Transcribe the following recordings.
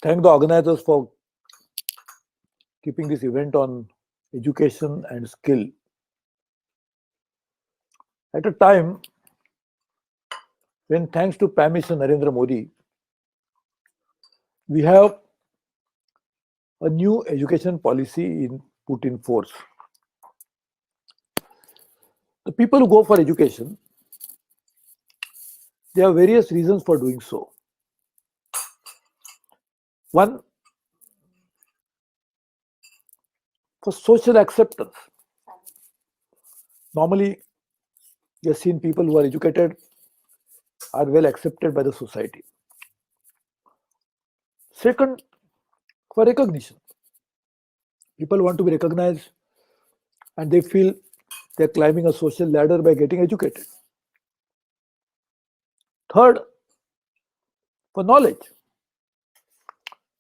thank the organizers for keeping this event on education and skill. At a time when, thanks to Prime Minister Narendra Modi, we have a new education policy put in force. The people who go for education, there are various reasons for doing so. One, for social acceptance. Normally, we have seen people who are educated are well accepted by the society. Second, for recognition. People want to be recognized and they feel they're climbing a social ladder by getting educated. Third, for knowledge.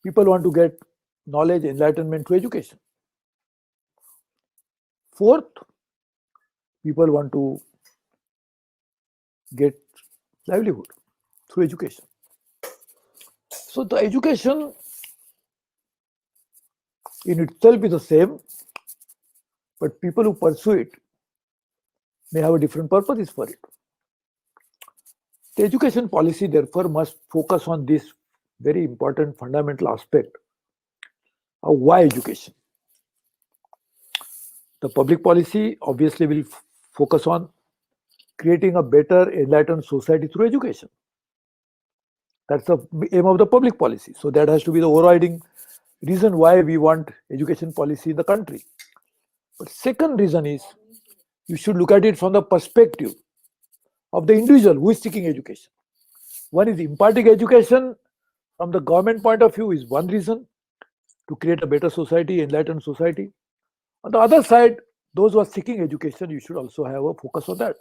People want to get knowledge, enlightenment through education. Fourth, people want to get livelihood through education. So the education in itself is the same, but people who pursue it may have a different purposes for it. The education policy, therefore, must focus on this very important fundamental aspect of why education. The public policy obviously will focus on creating a better, enlightened society through education. That's the aim of the public policy. So that has to be the overriding reason why we want education policy in the country. But second reason is you should look at it from the perspective of the individual who is seeking education. One is imparting education from the government point of view is one reason to create a better society, enlightened society. On the other side, those who are seeking education, you should also have a focus on that.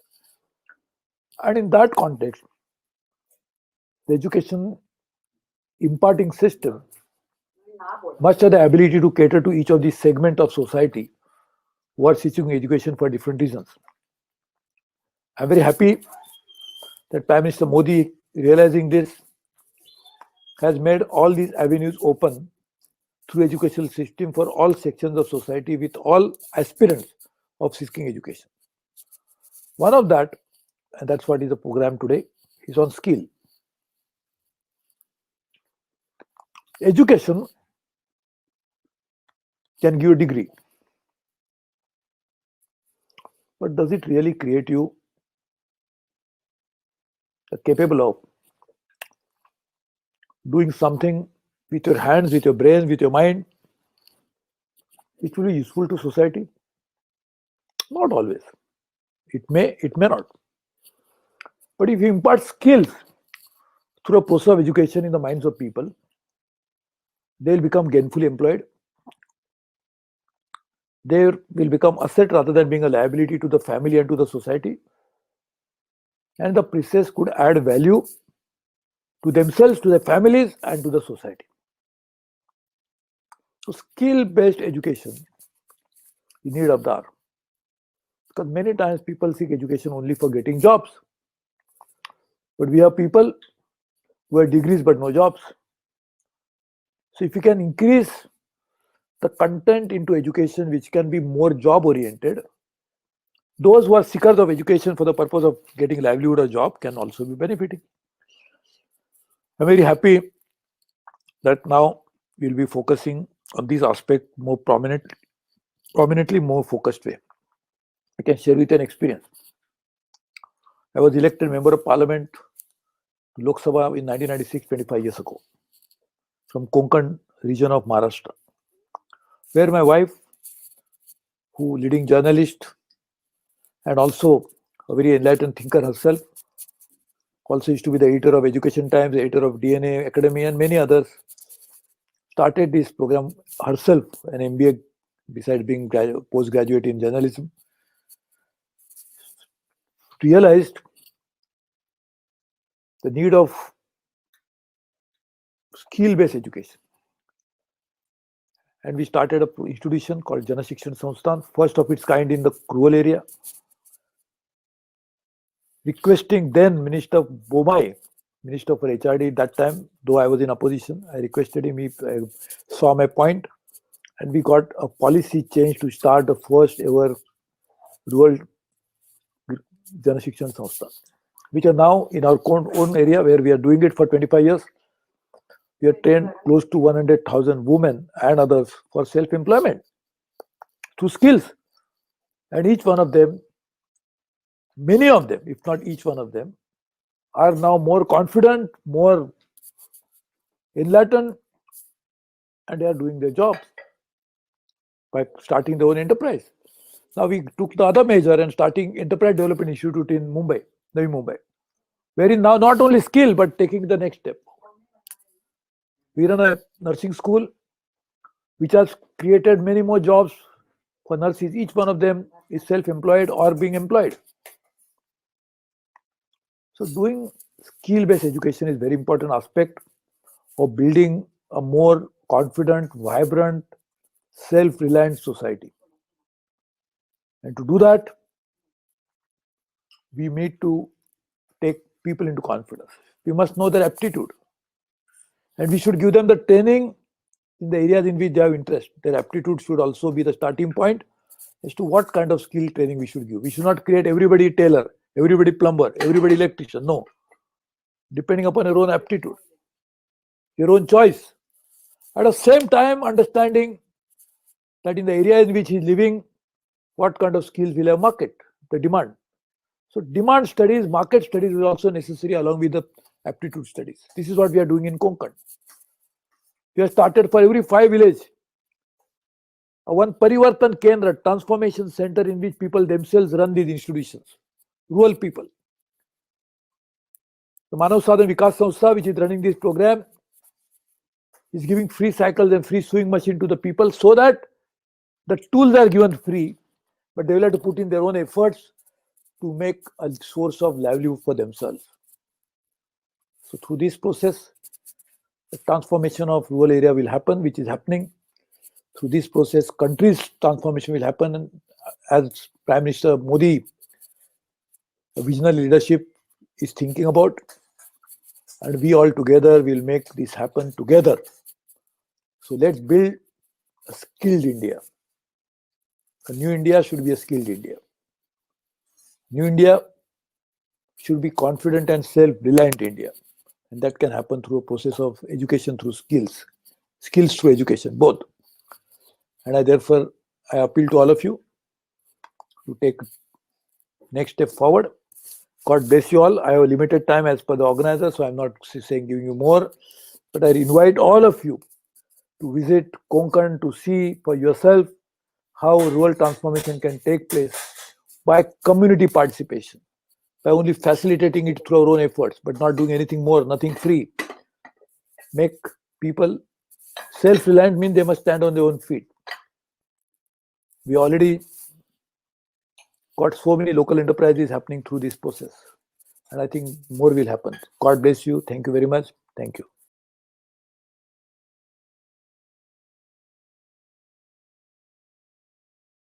And in that context, the education imparting system must have the ability to cater to each of these segments of society who are seeking education for different reasons. I'm very happy that Prime Minister Modi, realizing this, has made all these avenues open through educational system for all sections of society with all aspirants of seeking education. One of that, and that's what is the program today, is on skill. Education can give a degree, but does it really create you capable of doing something with your hands, with your brains, with your mind, which will be useful to society? Not always. It may not. But if you impart skills through a process of education in the minds of people, they will become gainfully employed. They will become asset rather than being a liability to the family and to the society. And the process could add value to themselves, to their families, and to the society. So skill-based education is need of the hour. Because many times people seek education only for getting jobs. But we have people who have degrees but no jobs. So if you can increase the content into education which can be more job oriented, those who are seekers of education for the purpose of getting livelihood or job can also be benefiting. I'm very happy that now we'll be focusing on this aspect more prominently, more focused way. I can share with you an experience. I was elected member of parliament to Lok Sabha in 1996, 25 years ago, from Konkan region of Maharashtra, where my wife, who leading journalist and also a very enlightened thinker herself, also used to be the editor of Education Times, the editor of DNA Academy, and many others, started this program herself, an MBA, besides being postgraduate in journalism, realized the need of skill-based education. And we started an institution called Jana Shikshan Sansthan, first of its kind in the rural area, requesting then Minister Bomai Minister for HRD that time, though I was in opposition. I requested him, he saw my point, and we got a policy change to start the first ever rural Jana Shikshan Sanstha, which are now in our own area where we are doing it for 25 years. We have trained close to 100,000 women and others for self-employment through skills. And each one of them, many of them, if not each one of them, are now more confident, more enlightened, and they are doing their jobs by starting their own enterprise. Now we took the other measure and starting Enterprise Development Institute in Mumbai, Navi Mumbai, wherein now not only skill but taking the next step. We run a nursing school which has created many more jobs for nurses. Each one of them is self-employed or being employed. So doing skill-based education is very important aspect of building a more confident, vibrant, self-reliant society. And to do that, we need to take people into confidence. We must know their aptitude. And we should give them the training in the areas in which they have interest. Their aptitude should also be the starting point as to what kind of skill training we should give. We should not create everybody tailor, everybody plumber, everybody electrician. No. Depending upon your own aptitude, your own choice. At the same time, understanding that in the area in which he is living, what kind of skills will have market, the demand. So demand studies, market studies is also necessary along with the aptitude studies. This is what we are doing in Konkan. We have started for every 5 villages one Parivartan Kendra, transformation center in which people themselves run these institutions, rural people. The Manav Sadhan Vikas Sanstha, which is running this program, is giving free cycles and free sewing machine to the people so that the tools are given free, but they will have to put in their own efforts to make a source of livelihood for themselves. So through this process, the transformation of rural area will happen, which is happening. Through this process, country's transformation will happen. And as Prime Minister Modi, a visionary leadership is thinking about, and we all together will make this happen together. So let's build a skilled India. A new India should be a skilled India. New India should be confident and self-reliant India. And that can happen through a process of education through skills. Skills through education, both. And I therefore, I appeal to all of you to take next step forward. God bless you all. I have a limited time as per the organizer, so I'm not saying giving you more. But I invite all of you to visit Konkan to see for yourself how rural transformation can take place by community participation, by only facilitating it through our own efforts, but not doing anything more, nothing free. Make people self-reliant means they must stand on their own feet. We already got so many local enterprises happening through this process. And I think more will happen. God bless you. Thank you very much. Thank you.